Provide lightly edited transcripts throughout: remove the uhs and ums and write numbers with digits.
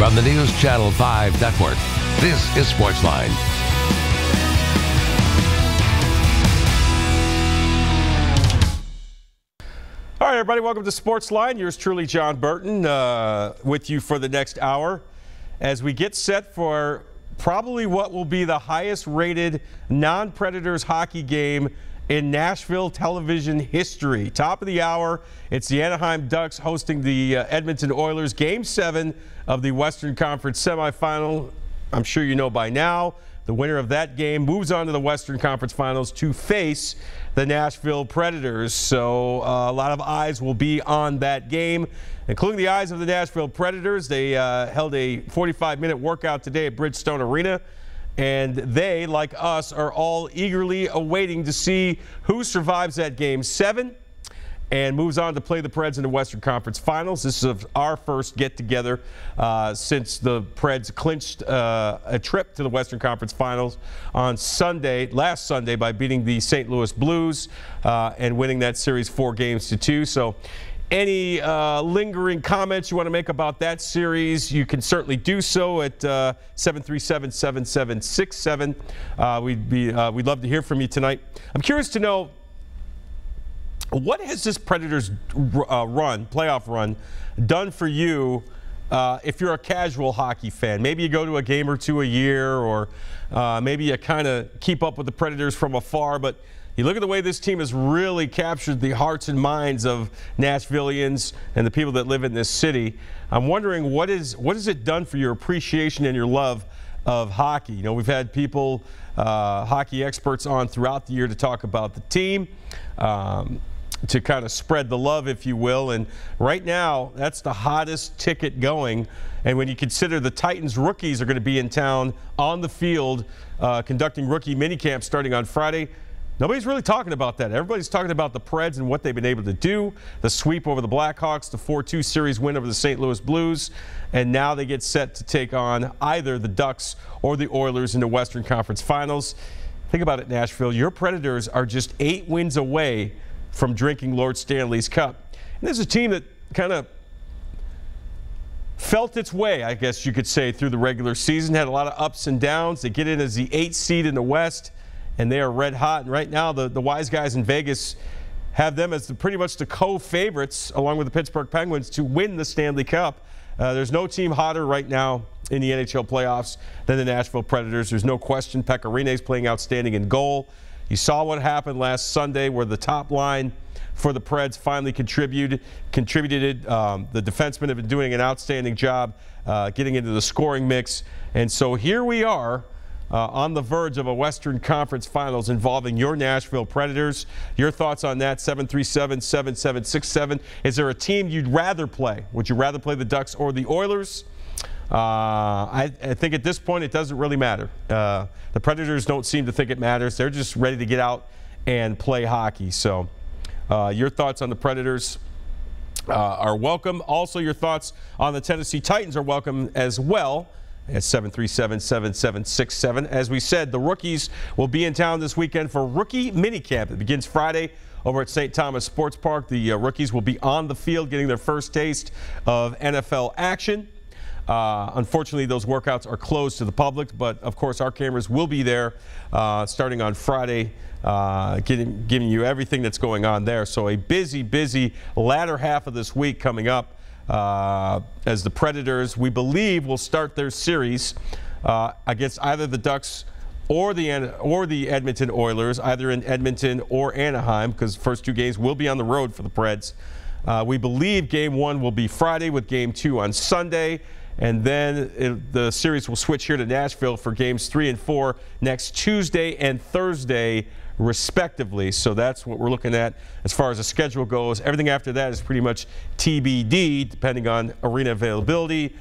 From the News Channel 5 Network, this is SportsLine. All right, everybody, welcome to SportsLine. Yours truly, Jon Burton, with you for the next hour as we get set for probably what will be the highest-rated non-Predators hockey game in Nashville television history. Top of the hour, it's the Anaheim Ducks hosting the Edmonton Oilers. Game 7 of the Western Conference semifinal. I'm sure you know by now, the winner of that game moves on to the Western Conference Finals to face the Nashville Predators. So a lot of eyes will be on that game, including the eyes of the Nashville Predators. They held a 45-minute workout today at Bridgestone Arena, and they, like us, are all eagerly awaiting to see who survives that Game 7 and moves on to play the Preds in the Western Conference Finals. This is our first get-together since the Preds clinched a trip to the Western Conference Finals on last Sunday, by beating the St. Louis Blues and winning that series 4-2. So any lingering comments you want to make about that series, you can certainly do so at 737-7767. We'd love to hear from you tonight. I'm curious to know, what has this Predators playoff run, done for you if you're a casual hockey fan? Maybe you go to a game or two a year, or maybe you kind of keep up with the Predators from afar, but you look at the way this team has really captured the hearts and minds of Nashvillians and the people that live in this city. I'm wondering, what has it done for your appreciation and your love of hockey? You know, we've had people, hockey experts, on throughout the year to talk about the team, to kind of spread the love, if you will. And right now, that's the hottest ticket going. And when you consider the Titans rookies are going to be in town on the field conducting rookie minicamp starting on Friday, nobody's really talking about that. Everybody's talking about the Preds and what they've been able to do, the sweep over the Blackhawks, the 4-2 series win over the St. Louis Blues, and now they get set to take on either the Ducks or the Oilers in the Western Conference Finals. Think about it, Nashville. Your Predators are just 8 wins away from drinking Lord Stanley's Cup. And this is a team that kind of felt its way, I guess you could say, through the regular season, had a lot of ups and downs. They get in as the 8th seed in the West, and they are red hot. And right now, the wise guys in Vegas have them as pretty much the co-favorites, along with the Pittsburgh Penguins, to win the Stanley Cup. There's no team hotter right now in the NHL playoffs than the Nashville Predators. There's no question. Pekka Rinne is playing outstanding in goal. You saw what happened last Sunday, where the top line for the Preds finally contributed. The defensemen have been doing an outstanding job getting into the scoring mix. And so here we are on the verge of a Western Conference Finals involving your Nashville Predators. Your thoughts on that, 737-7767. Is there a team you'd rather play? Would you rather play the Ducks or the Oilers? I think at this point it doesn't really matter. The Predators don't seem to think it matters. They're just ready to get out and play hockey. So your thoughts on the Predators are welcome. Also, your thoughts on the Tennessee Titans are welcome as well at 737-7767. As we said, the rookies will be in town this weekend for rookie minicamp. It begins Friday over at St. Thomas Sports Park. The rookies will be on the field getting their first taste of NFL action. Unfortunately, those workouts are closed to the public, but of course our cameras will be there starting on Friday, giving you everything that's going on there. So a busy latter half of this week coming up as the Predators, we believe, will start their series against either the Ducks or the Edmonton Oilers, either in Edmonton or Anaheim, because the first 2 games will be on the road for the Preds. We believe Game 1 will be Friday, with Game 2 on Sunday. And then the series will switch here to Nashville for Games 3 and 4 next Tuesday and Thursday, respectively. So that's what we're looking at as far as the schedule goes. Everything after that is pretty much TBD, depending on arena availability,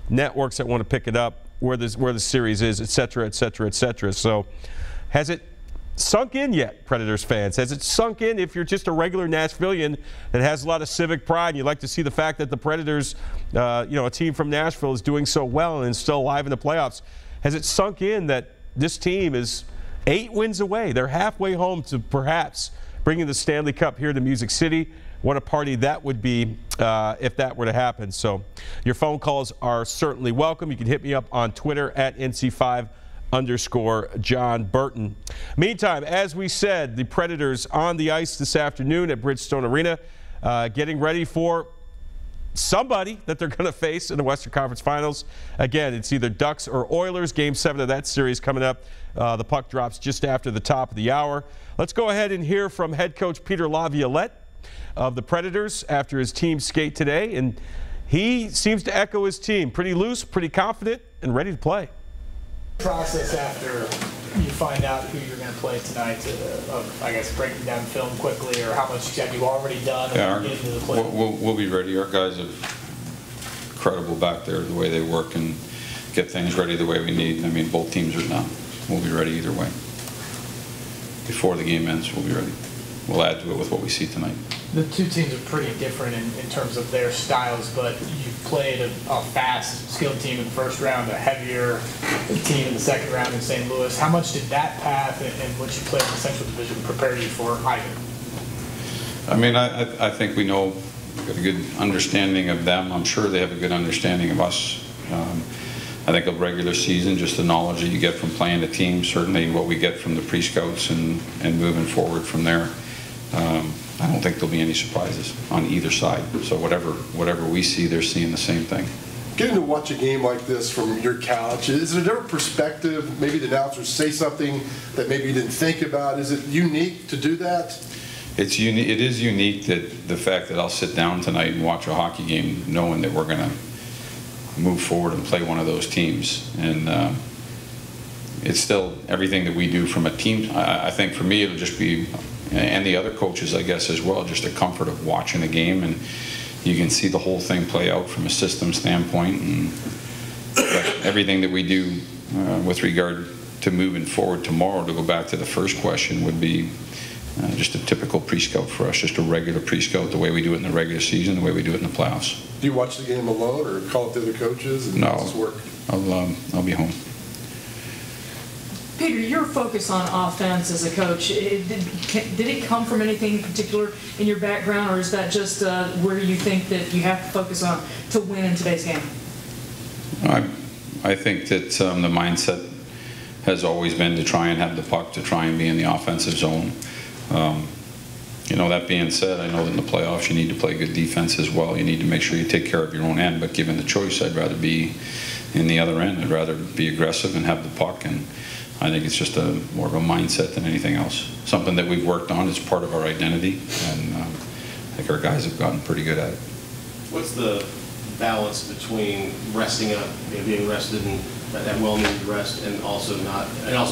networks that want to pick it up, where the series is, et cetera, et cetera, et cetera. So has it sunk in yet, Predators fans? Has it sunk in, if you're just a regular Nashvillian that has a lot of civic pride and you like to see the fact that the Predators, a team from Nashville, is doing so well and is still alive in the playoffs? Has it sunk in that this team is 8 wins away? They're halfway home to perhaps bringing the Stanley Cup here to Music City. what a party that would be if that were to happen. So your phone calls are certainly welcome. You can hit me up on Twitter at NC5_Jon Burton. Meantime, as we said, the Predators on the ice this afternoon at Bridgestone Arena, getting ready for somebody that they're going to face in the Western Conference Finals. Again, it's either Ducks or Oilers. Game 7 of that series coming up. The puck drops just after the top of the hour. Let's go ahead and hear from head coach Peter Laviolette of the Predators after his team skate today. And he seems to echo his team. Pretty loose, pretty confident, and ready to play. Process after you find out who you're going to play tonight, I guess breaking down film quickly, or how much have you already done? Yeah, getting to the play? we'll be ready. Our guys are incredible back there, the way they work and get things ready the way we need. I mean, both teams are done. We'll be ready either way. Before the game ends, we'll be ready. We'll add to it with what we see tonight. The two teams are pretty different in terms of their styles, but you played a fast, skilled team in the first round, a heavier team in the second round in St. Louis. How much did that path and what you played in the Central Division prepare you for either? I mean, I think we know, we've got a good understanding of them. I'm sure they have a good understanding of us. I think a regular season, just the knowledge that you get from playing the team, certainly what we get from the pre-scouts and moving forward from there. I don't think there'll be any surprises on either side. So whatever we see, they're seeing the same thing. Getting to watch a game like this from your couch, is it a different perspective? Maybe the announcers say something that maybe you didn't think about. Is it unique to do that? It's unique. It is unique that the fact that I'll sit down tonight and watch a hockey game knowing that we're going to move forward and play one of those teams. And it's still everything that we do from a team. I think for me it'll just be, and the other coaches I guess as well, just the comfort of watching the game, and you can see the whole thing play out from a system standpoint. And everything that we do with regard to moving forward tomorrow, to go back to the first question, would be just a typical pre-scout for us, just a regular pre-scout, the way we do it in the regular season, the way we do it in the playoffs. Do you watch the game alone or call up the other coaches? And No, how does this work? I'll be home. Peter, your focus on offense as a coach, did it come from anything in particular in your background, or is that just where you think that you have to focus on to win in today's game? I think that the mindset has always been to try and have the puck, to try and be in the offensive zone. You know, that being said, I know that in the playoffs you need to play good defense as well. You need to make sure you take care of your own end, but given the choice, I'd rather be in the other end. I'd rather be aggressive and have the puck, and I think it's just more of a mindset than anything else. Something that we've worked on. It's part of our identity, and I think our guys have gotten pretty good at it. What's the balance between resting up, being rested and that well-needed rest, and also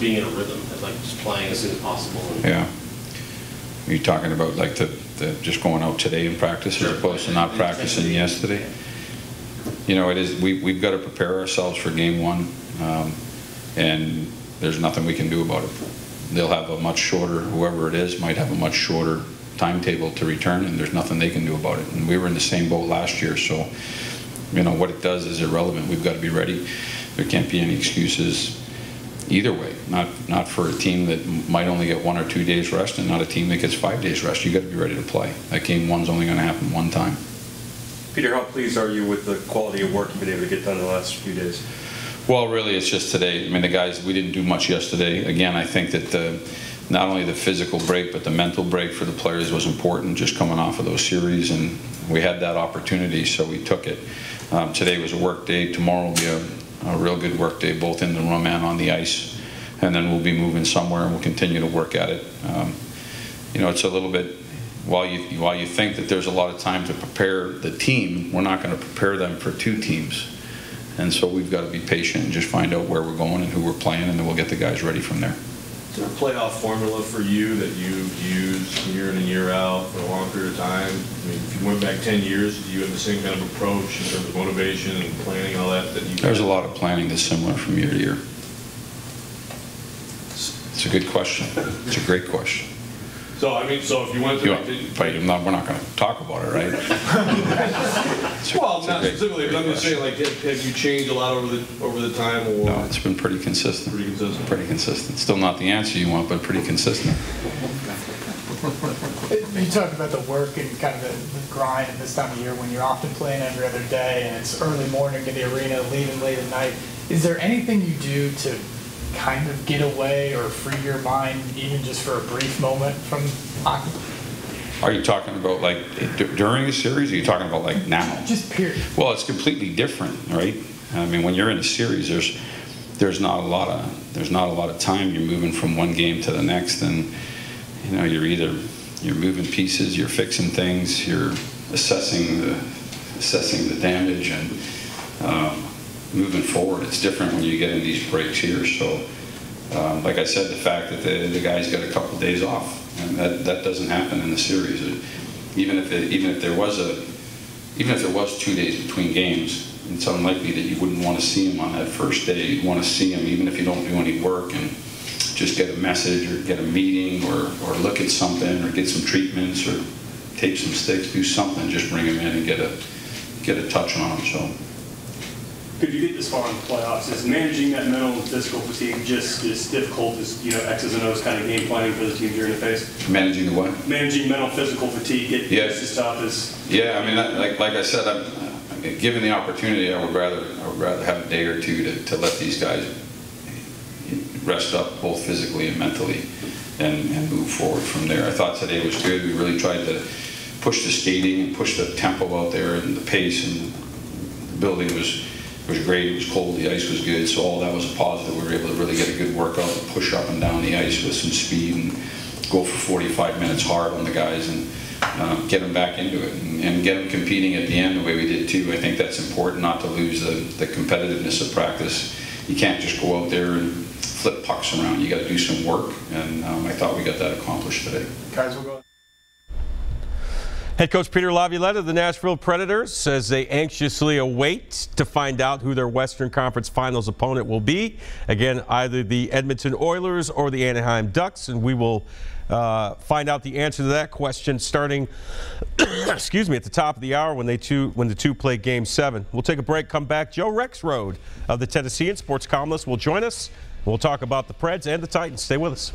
being in a rhythm, like just playing as soon as possible? Yeah. Are you talking about like the just going out today and practice as opposed to not practicing yesterday? You know, it is. We've got to prepare ourselves for game one, and there's nothing we can do about it. They'll have a much shorter, whoever it is, might have a much shorter timetable to return, and there's nothing they can do about it. And we were in the same boat last year, so you know what it does is irrelevant. We've got to be ready. There can't be any excuses either way. Not for a team that might only get 1 or 2 days rest, and not a team that gets 5 days rest. You got to be ready to play. That game one's only going to happen one time. Peter, how pleased are you with the quality of work you've been able to get done in the last few days? Well, really, it's just today. I mean, the guys, we didn't do much yesterday. Again, I think that not only the physical break, but the mental break for the players was important, just coming off of those series, and we had that opportunity, so we took it. Today was a work day. Tomorrow will be a real good work day, both in the room and on the ice, and then we'll be moving somewhere, and we'll continue to work at it. You know, it's a little bit, while you think that there's a lot of time to prepare the team, we're not going to prepare them for 2 teams. And so we've got to be patient and just find out where we're going and who we're playing, and then we'll get the guys ready from there. Is there a playoff formula for you that you've used year in and year out for a long period of time? I mean, if you went back 10 years, do you have the same kind of approach in terms of motivation and planning and all that? There's a lot of planning that's similar from year to year. It's a good question. It's a great question. So, I mean, so if you went to... we're not going to talk about it, right? Well, not specifically, but I'm just saying, like, have you changed a lot over the time? Or? No, it's been pretty consistent. Pretty consistent. Pretty consistent. Still not the answer you want, but pretty consistent. talked about the work and kind of the grind at this time of year when you're often playing every other day and it's early morning to the arena, leaving late at night. Is there anything you do to kind of get away or free your mind, even just for a brief moment from hockey? Are you talking about like during a series, or are you talking about like now? Just period. Well, it's completely different, right? I mean, when you're in a series, there's not a lot of time. You're moving from one game to the next, and you know, you're moving pieces, you're fixing things, you're assessing the damage, and moving forward. It's different when you get in these breaks here. So, like I said, the fact that the guys got a couple of days off, and that doesn't happen in the series. Even if there was 2 days between games, it's unlikely that you wouldn't want to see him on that first day. You'd want to see him even if you don't do any work, and just get a message or get a meeting or look at something or get some treatments or tape some sticks, do something. Just bring him in and get a touch on him. So. Could you get this far in the playoffs? Is managing that mental and physical fatigue just as difficult as, you know, X's and O's kind of game planning for the teams you're going to face? Managing the what? Managing mental physical fatigue. It's as tough as. Yeah, I mean, like I said, given the opportunity, I would rather have a day or two to let these guys rest up both physically and mentally, and move forward from there. I thought today was good. We really tried to push the skating and push the tempo out there and the pace, and the building was great. It was cold, the ice was good, so all that was a positive. We were able to really get a good workout and push up and down the ice with some speed and go for 45 minutes hard on the guys and get them back into it and get them competing at the end the way we did too. I think that's important, not to lose the competitiveness of practice. You can't just go out there and flip pucks around. You got to do some work, and I thought we got that accomplished today. Guys, we'll go. Head coach Peter Laviolette of the Nashville Predators says they anxiously await to find out who their Western Conference Finals opponent will be. Again, either the Edmonton Oilers or the Anaheim Ducks, and we will find out the answer to that question starting excuse me, at the top of the hour when the two play Game 7. We'll take a break, come back. Joe Rexrode of the Tennessean, sports columnist, will join us. We'll talk about the Preds and the Titans. Stay with us.